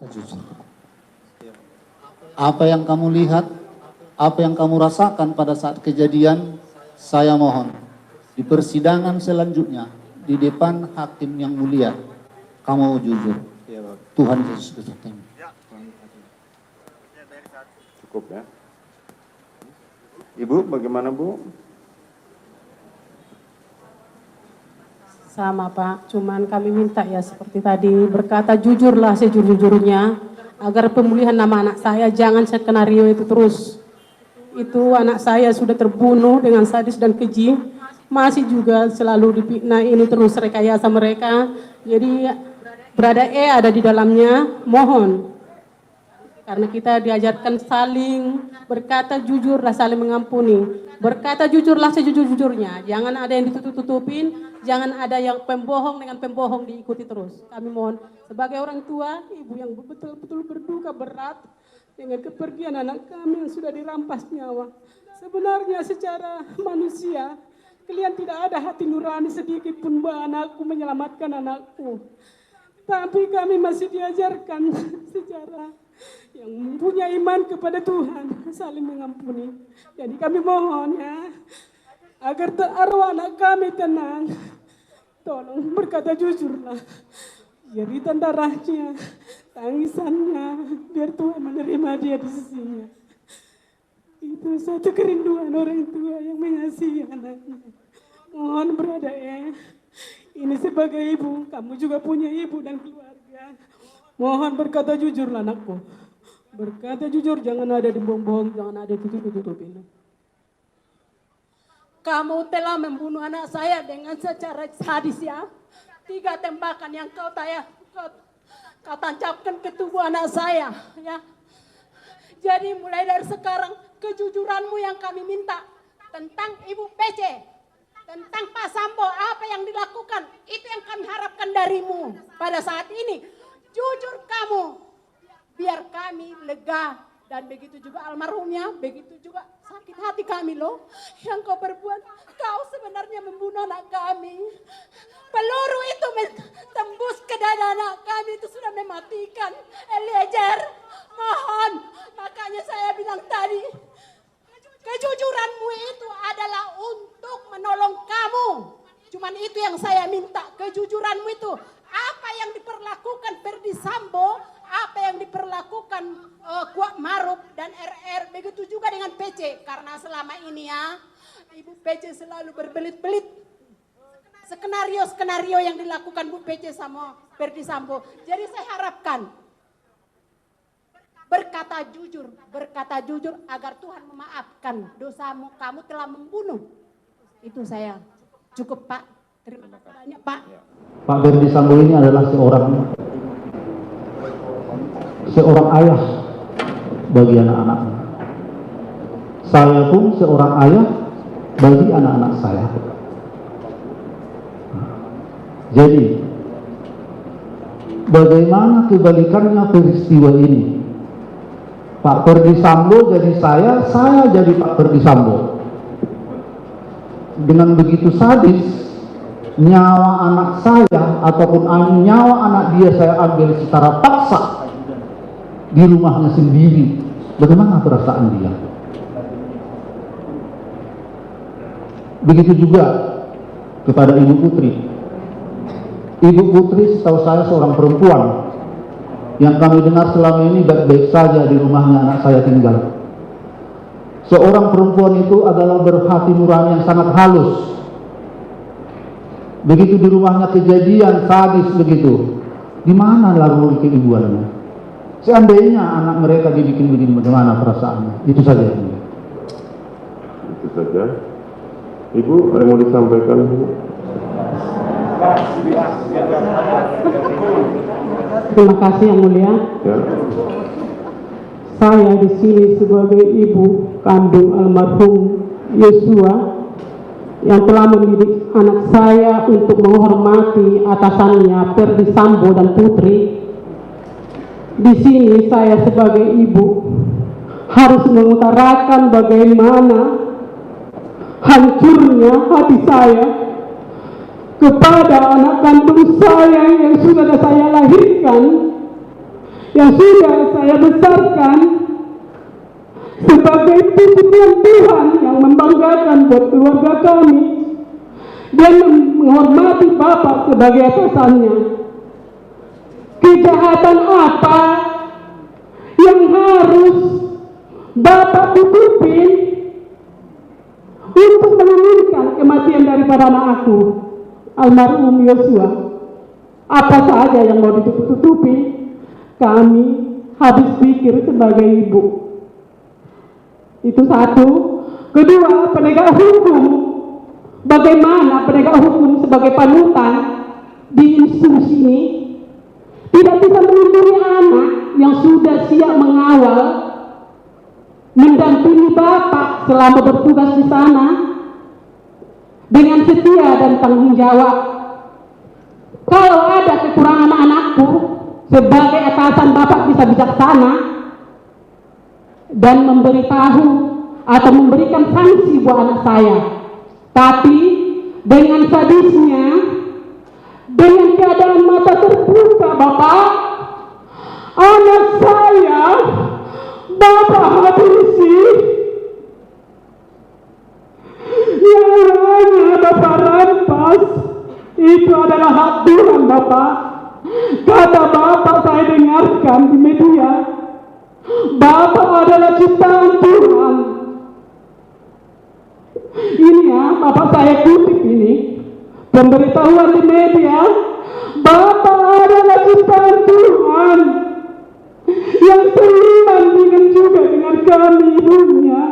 jujur. Apa yang kamu lihat, apa yang kamu rasakan pada saat kejadian, saya mohon di persidangan selanjutnya di depan hakim yang mulia kamu jujur. Tuhan Yesus Kristus. Cukup ya. Ibu, bagaimana Bu? Sama Pak, cuman kami minta ya seperti tadi, berkata jujurlah sejujur-jujurnya, agar pemulihan nama anak saya jangan skenario itu terus. Itu anak saya sudah terbunuh dengan sadis dan keji, masih juga selalu dipitnah ini terus rekayasa mereka. Jadi berada ada di dalamnya, mohon. Karena kita diajarkan saling berkata jujurlah, saling mengampuni. Berkata jujurlah sejujur-jujurnya, jangan ada yang ditutup-tutupin, jangan ada yang pembohong dengan pembohong diikuti terus. Kami mohon sebagai orang tua, ibu yang betul-betul berduka berat dengan kepergian anak kami yang sudah dirampas nyawa. Sebenarnya secara manusia, kalian tidak ada hati nurani sedikit pun bahwa anakku menyelamatkan anakku. Tapi kami masih diajarkan secara yang mempunyai iman kepada Tuhan, saling mengampuni. Jadi kami mohon ya, agar arwah anak kami tenang, tolong berkata jujurlah. Jeritan darahnya, tangisannya, biar Tuhan menerima dia di sisinya. Itu satu kerinduan orang tua yang mengasihi anaknya. Mohon berada ya, ini sebagai ibu, kamu juga punya ibu dan keluarga. Mohon berkata jujurlah anakku. Berkata jujur, jangan ada dibohong-bohong, jangan ada tutup-tutupin. Kamu telah membunuh anak saya dengan secara sadis ya. 3 tembakan yang kau tancapkan ke tubuh anak saya ya. Jadi mulai dari sekarang kejujuranmu yang kami minta tentang Ibu PC, tentang Pak Sambo, apa yang dilakukan, itu yang kami harapkan darimu pada saat ini. Jujur kamu, biar kami lega. Dan begitu juga almarhumnya, begitu juga sakit hati kami loh. Yang kau perbuat, kau sebenarnya membunuh anak kami. Peluru itu tembus ke dada anak kami, itu sudah mematikan. Eliezer, mohon. Makanya saya bilang tadi, kejujuranmu itu adalah untuk menolong kamu. Cuman itu yang saya minta, kejujuranmu itu. Apa yang diperlakukan Ferdi Sambo, apa yang diperlakukan Kuat Maruf dan RR, begitu juga dengan PC. Karena selama ini ya, Ibu PC selalu berbelit-belit skenario-skenario yang dilakukan Bu PC sama Ferdi Sambo. Jadi saya harapkan berkata jujur agar Tuhan memaafkan dosamu, kamu telah membunuh. Itu saya. Cukup Pak. Terima kasih banyak Pak. Pak Ferdi Sambo ini adalah seorang ayah bagi anak-anaknya. Saya pun seorang ayah bagi anak-anak saya. Jadi, bagaimana kebalikannya peristiwa ini? Pak Ferdi Sambo jadi saya jadi Pak Ferdi Sambo. Dengan begitu sadis, nyawa anak saya ataupun nyawa anak dia saya ambil secara paksa di rumahnya sendiri. Bagaimana perasaan dia? Begitu juga kepada Ibu Putri. Ibu Putri setahu saya seorang perempuan yang kami dengar selama ini baik-baik saja di rumahnya anak saya tinggal. Seorang perempuan itu adalah berhati nurani yang sangat halus. Begitu di rumahnya kejadian sadis begitu, di mana lalu keibuannya? Seandainya anak mereka dibikin begini, bagaimana perasaannya? Itu saja. Itu saja. Ibu, ada yang mau disampaikan? Terima kasih yang mulia. Ya. Saya di sini sebagai ibu kandung almarhum Yosua yang telah mendidik anak saya untuk menghormati atasannya Ferdi Sambo dan Putri. Di sini saya sebagai ibu harus mengutarakan bagaimana hancurnya hati saya kepada anak kandung saya yang sudah saya lahirkan, yang sudah saya besarkan sebagai pujian Tuhan yang membanggakan buat keluarga kami dan menghormati Bapak sebagai atasannya. Kejahatan apa yang harus Bapak tutupin untuk menginginkan kematian daripada anak aku, almarhum Yosua? Apa saja yang mau ditutup-tutupi? Kami habis pikir sebagai ibu. Itu satu. Kedua, penegak hukum. Bagaimana penegak hukum sebagai panutan di institusi ini tidak bisa melindungi anak yang sudah siap mengawal, mendampingi Bapak selama bertugas di sana dengan setia dan tanggung jawab. Kalau ada kekurangan anakku, sebagai atasan Bapak bisa bijaksana dan memberitahu atau memberikan sanksi buat anak saya. Tapi dengan sadisnya, dengan keadaan mata terbuka Bapak, anak saya Bapak habisi. Yang hanya Bapak rampas itu adalah hak Tuhan Bapak. Kata Bapak, saya dengarkan di media, Bapak adalah ciptaan Tuhan. Ini ya, Bapak saya kutip ini, pemberitahuan di media, Bapak adalah ciptaan Tuhan yang seiman juga dengan kami ibunya,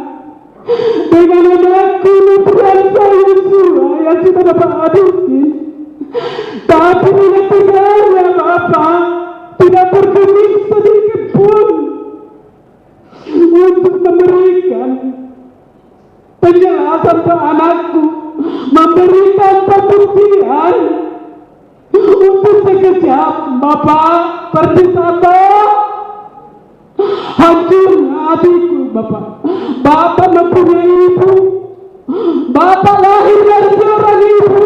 dengan anakku Nurdiansyah Yosua yang sudah Bapak habisi. Tapi dengan tegaknya Bapak tidak bergeming sedikit pun untuk memberikan penjelasan ke anakku, memberikan pembuktian untuk sekejap Bapak Percisata hancurnya hatiku Bapak. Bapak mempunyai ibu, Bapak lahir dari seorang ibu,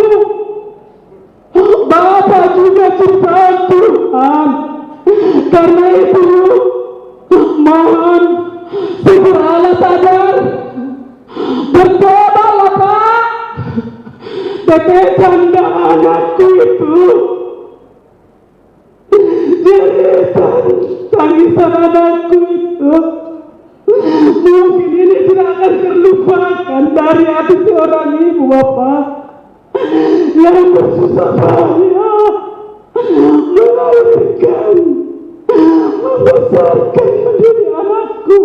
Bapak juga ciptaan Tuhan. Karena itu mohon segeralah sadar, bertobatlah Pak. Tetesan anakku itu, jeritan tangisan anakku itu, mungkin ini tidak akan terlupakan dari hati seorang ibu Bapak yang bersusah payah melahirkan, membesarkan mendidik anakku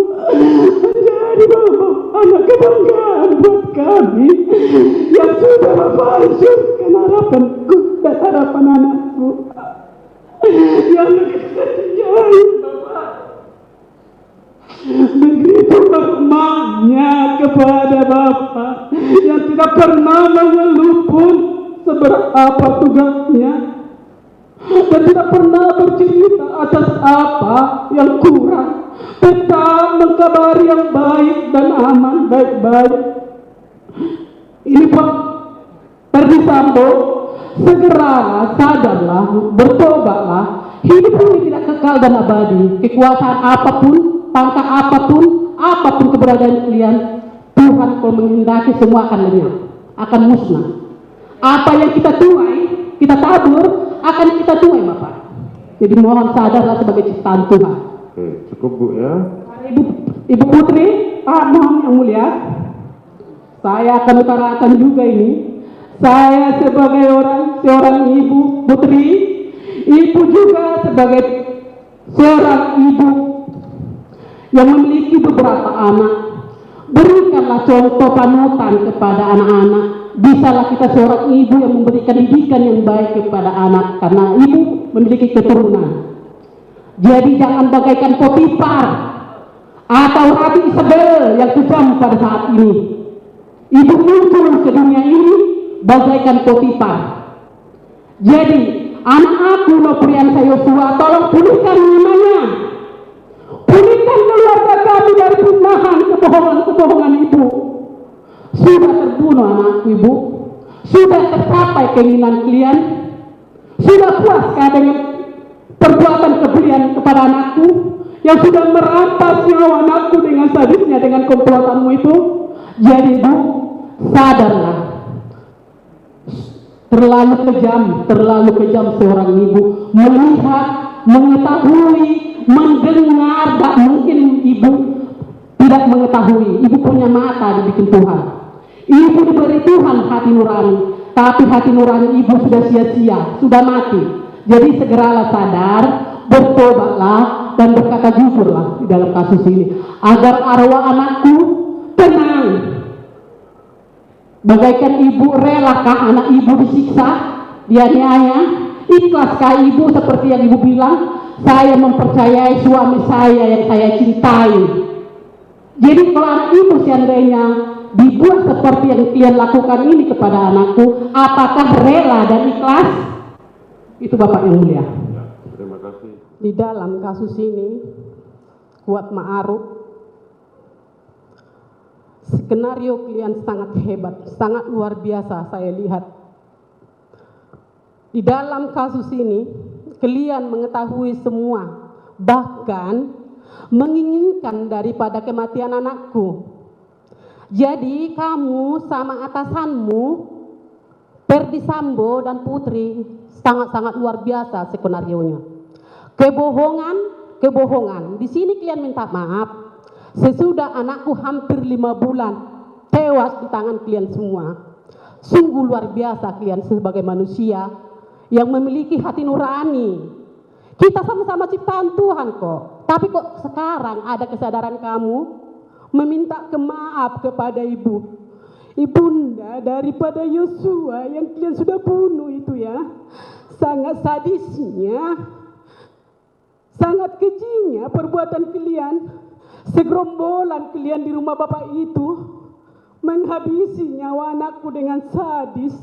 menjadi Bapak anak kebanggaan buat kami yang sudah Bapak hancurkan harapanku dan harapan anakku yang terjadi Bapak. Begitu hormatnya kepada Bapak yang tidak pernah mengeluh pun seberapa tugasnya dan tidak pernah bercerita atas apa yang kurang, tetap mengkabari yang baik dan aman baik-baik. Ini Pak Ferdi Sambo, segeralah, sadarlah, bertobatlah. Hidup ini tidak kekal dan abadi. Kekuasaan apapun, pangkat apapun keberadaan kalian, Tuhan kalau menghendaki semua akan lenyap, akan musnah. Apa yang kita tuai, kita tabur, akan kita tuai Bapak. Jadi mohon sadarlah sebagai ciptaan Tuhan. Oke, cukup Bu ya. Ibu Putri, Pak mohon yang mulia, saya akan utarakan juga ini. Saya sebagai seorang ibu putri, ibu juga sebagai seorang ibu yang memiliki beberapa anak. Berikanlah contoh panutan kepada anak-anak. Bisalah kita seorang ibu yang memberikan didikan yang baik kepada anak, karena ibu memiliki keturunan. Jadi jangan bagaikan Potifar atau Ratu Isabel yang kejam pada saat ini. Ibu muncul ke dunia ini bagaikan Potifar. Jadi anak aku Nurdiansyah Yosua, tolong pulihkan namanya, pulihkan keluarga kami dari fitnahan kebohongan ibu. Sudah terbunuh anakku Ibu, sudah tercapai keinginan kalian, sudah puaskah dengan perbuatan kebencian kepada anakku, yang sudah merampas nyawa anakku dengan sadisnya, dengan komplotanmu itu. Jadi Ibu, sadarlah. Terlalu kejam seorang ibu melihat, mengetahui, mendengar. Tak mungkin ibu tidak mengetahui. Ibu punya mata dibikin Tuhan. Ibu diberi Tuhan hati nurani, tapi hati nurani ibu sudah sia-sia, sudah mati. Jadi segeralah sadar, bertobatlah, dan berkata jujurlah di dalam kasus ini, agar arwah anakku tenang. Bagaikan ibu, relakah anak ibu disiksa, dianiaya? Ikhlaskah ibu seperti yang ibu bilang, saya mempercayai suami saya yang saya cintai? Jadi kalau anak ibu seandainya dibuat seperti yang kalian lakukan ini kepada anakku, apakah rela dan ikhlas? Itu Bapak yang mulia. Terima kasih. Di dalam kasus ini, Kuat Ma'ruf, skenario kalian sangat hebat, sangat luar biasa saya lihat. Di dalam kasus ini, kalian mengetahui semua, bahkan menginginkan daripada kematian anakku. Jadi kamu sama atasanmu, Ferdi Sambo dan Putri, sangat-sangat luar biasa skenarionya. Kebohongan. Di sini kalian minta maaf. Sesudah anakku hampir 5 bulan tewas di tangan kalian semua. Sungguh luar biasa kalian sebagai manusia yang memiliki hati nurani. Kita sama-sama ciptaan Tuhan kok. Tapi kok sekarang ada kesadaran kamu meminta maaf kepada ibu. Ibunda daripada Yosua yang kalian sudah bunuh itu ya. Sangat sadisnya, sangat kejinya perbuatan kalian. Segerombolan kalian di rumah bapak itu menghabisi nyawa anakku dengan sadis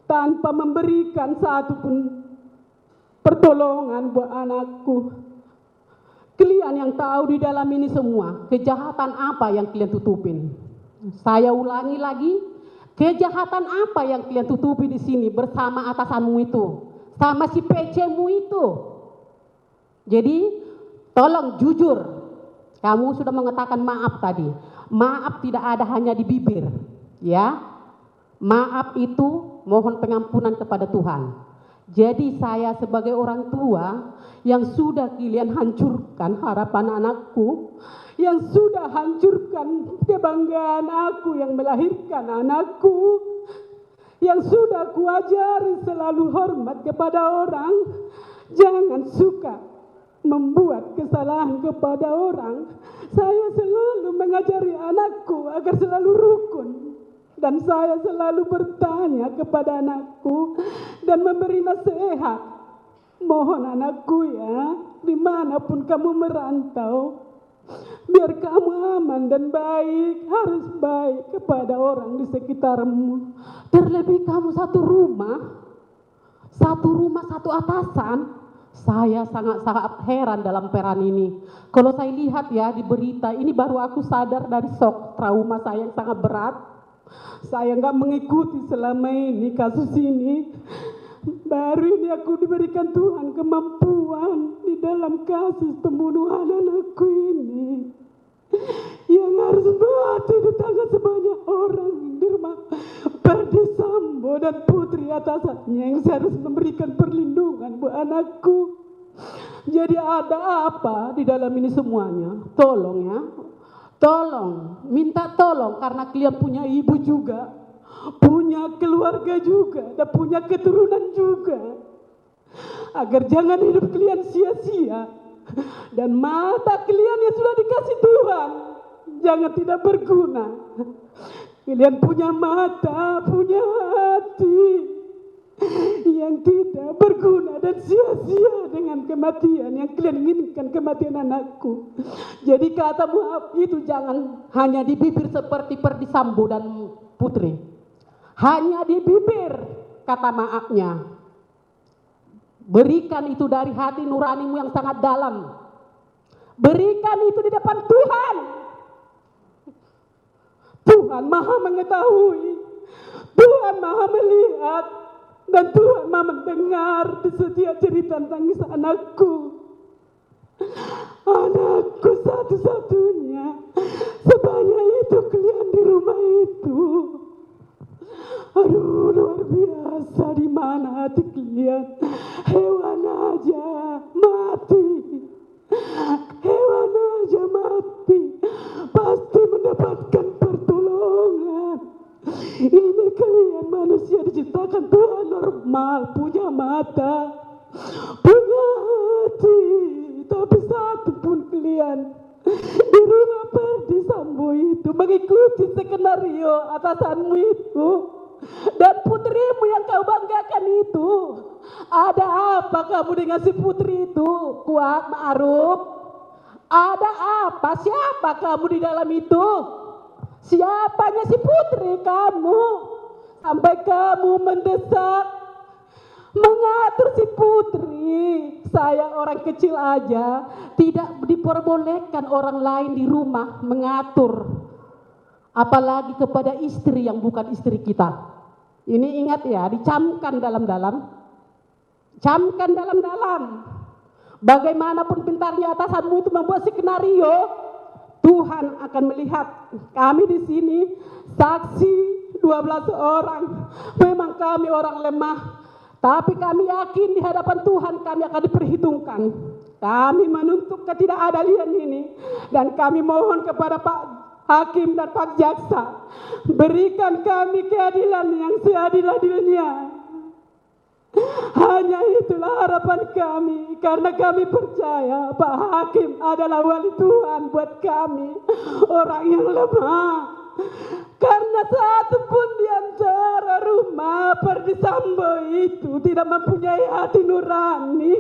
tanpa memberikan satu pun pertolongan buat anakku. Kalian yang tahu di dalam ini semua, kejahatan apa yang kalian tutupin? Saya ulangi lagi, kejahatan apa yang kalian tutupi di sini bersama atasanmu itu, sama si PC-mu itu? Jadi, tolong jujur. Kamu sudah mengatakan maaf tadi. Maaf tidak ada hanya di bibir, ya. Maaf itu mohon pengampunan kepada Tuhan. Jadi saya sebagai orang tua yang sudah kalian hancurkan harapan anakku, yang sudah hancurkan kebanggaan aku yang melahirkan anakku, yang sudah kuajari selalu hormat kepada orang, jangan suka membuat kesalahan kepada orang. Saya selalu mengajari anakku agar selalu rukun, dan saya selalu bertanya kepada anakku dan memberi nasihat. Mohon anakku ya, dimanapun kamu merantau, biar kamu aman dan baik, harus baik kepada orang di sekitarmu. Terlebih kamu satu rumah, satu atasan. Saya sangat-sangat heran dalam peran ini. Kalau saya lihat ya di berita ini, baru aku sadar dari shock trauma saya yang sangat berat. Saya nggak mengikuti selama ini kasus ini. Baru ini aku diberikan Tuhan kemampuan di dalam kasus pembunuhan anakku ini, yang harus mati di tangan sebanyak orang di rumah Ferdi Sambo dan Putri atasannya yang harus memberikan perlindungan buat anakku. Jadi ada apa di dalam ini semuanya? Tolong ya, tolong, minta tolong, karena kalian punya ibu juga, punya keluarga juga, dan punya keturunan juga, agar jangan hidup kalian sia-sia. Dan mata kalian yang sudah dikasih Tuhan jangan tidak berguna. Kalian punya mata, punya hati yang tidak berguna dan sia-sia dengan kematian yang kalian inginkan, kematian anakku. Jadi kata maaf itu jangan hanya di bibir seperti Ferdi Sambo dan Putri. Hanya di bibir kata maafnya. Berikan itu dari hati nuranimu yang sangat dalam. Berikan itu di depan Tuhan. Tuhan maha mengetahui. Tuhan maha melihat. Dan Tuhan mau mendengar di setiap cerita tangis anakku. Anakku satu-satunya. Sebanyak itu kalian di rumah itu. Aduh, luar biasa. Di mana hati kalian? Hewan aja mati. Hewan aja mati. Pasti mendapatkan pertolongan. Ini kalian manusia diciptakan Tuhan normal, punya mata, punya hati, tapi satu pun kalian di rumah Ferdy Sambo itu mengikuti skenario atasanmu itu dan putrimu yang kau banggakan itu. Ada apa kamu dengan si putri itu, Kuat Ma'ruf? Ada apa? Siapa kamu di dalam itu? Siapanya si putri kamu? Sampai kamu mendesak, mengatur si putri. Saya orang kecil aja, tidak diperbolehkan orang lain di rumah mengatur. Apalagi kepada istri yang bukan istri kita. Ini ingat ya, dicamkan dalam-dalam. Camkan dalam-dalam. Bagaimanapun pintarnya atasanmu itu membuat skenario, Tuhan akan melihat. Kami di sini saksi 12 orang. Memang kami orang lemah, tapi kami yakin di hadapan Tuhan kami akan diperhitungkan. Kami menuntut ketidakadilan ini dan kami mohon kepada Pak Hakim dan Pak Jaksa, berikan kami keadilan yang seadil-adilnya. Hanya itulah harapan kami, karena kami percaya Pak Hakim adalah wali Tuhan buat kami, orang yang lemah. Karena satu pun di antara rumah Ferdy Sambo itu tidak mempunyai hati nurani.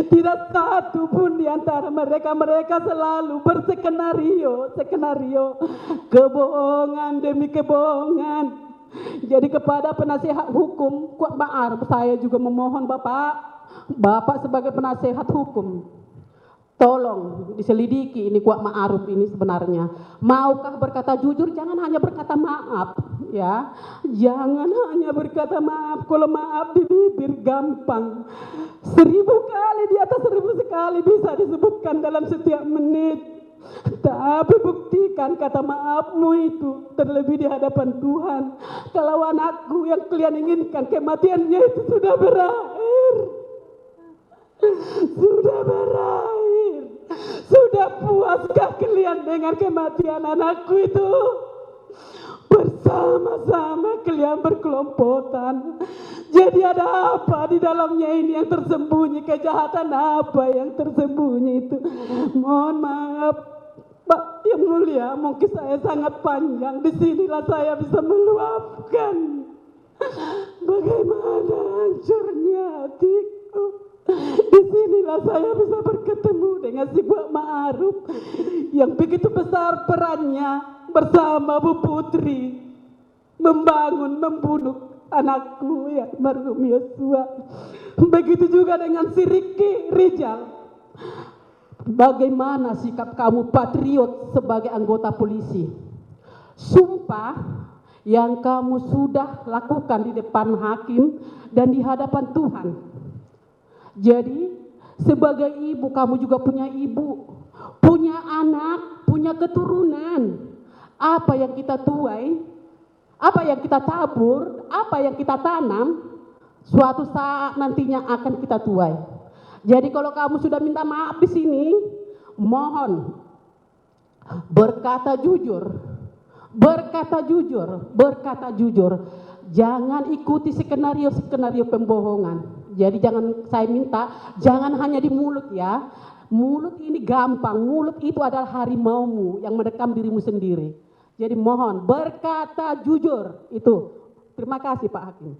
Tidak satu pun di antara mereka selalu berskenario, kebohongan demi kebohongan. Jadi kepada penasihat hukum Kuat Ma'ruf, saya juga memohon Bapak sebagai penasihat hukum, tolong diselidiki ini Kuat Ma'ruf ini sebenarnya maukah berkata jujur. Jangan hanya berkata maaf ya, jangan hanya berkata maaf. Kalau maaf di bibir gampang, 1000 kali di atas 1000 sekali bisa disebutkan dalam setiap menit. Tapi buktikan kata maafmu itu terlebih di hadapan Tuhan. Kalau anakku yang kalian inginkan kematiannya itu sudah berakhir. Sudah berakhir. Sudah puaskah kalian dengan kematian anakku itu? Bersama-sama kalian berkelompotan. Jadi ada apa di dalamnya ini yang tersembunyi? Kejahatan apa yang tersembunyi itu? Mohon maaf Pak yang mulia, mungkin saya sangat panjang. Disinilah saya bisa meluapkan bagaimana hancurnya hatiku. Disinilah saya bisa bertemu dengan si Kuat Ma'ruf yang begitu besar perannya bersama Bu Putri membangun, membunuh anakku ya almarhum Yosua. Begitu juga dengan si Ricky Rijal. Bagaimana sikap kamu patriot sebagai anggota polisi? Sumpah yang kamu sudah lakukan di depan hakim dan di hadapan Tuhan. Jadi sebagai ibu kamu juga punya ibu, punya anak, punya keturunan. Apa yang kita tuai, apa yang kita tabur, apa yang kita tanam, suatu saat nantinya akan kita tuai. Jadi kalau kamu sudah minta maaf di sini, mohon berkata jujur, berkata jujur, berkata jujur. Jangan ikuti skenario pembohongan. Jadi jangan, saya minta jangan hanya di mulut ya. Mulut ini gampang, mulut itu adalah harimaumu yang mendekam dirimu sendiri. Jadi mohon berkata jujur itu. Terima kasih Pak Hakim.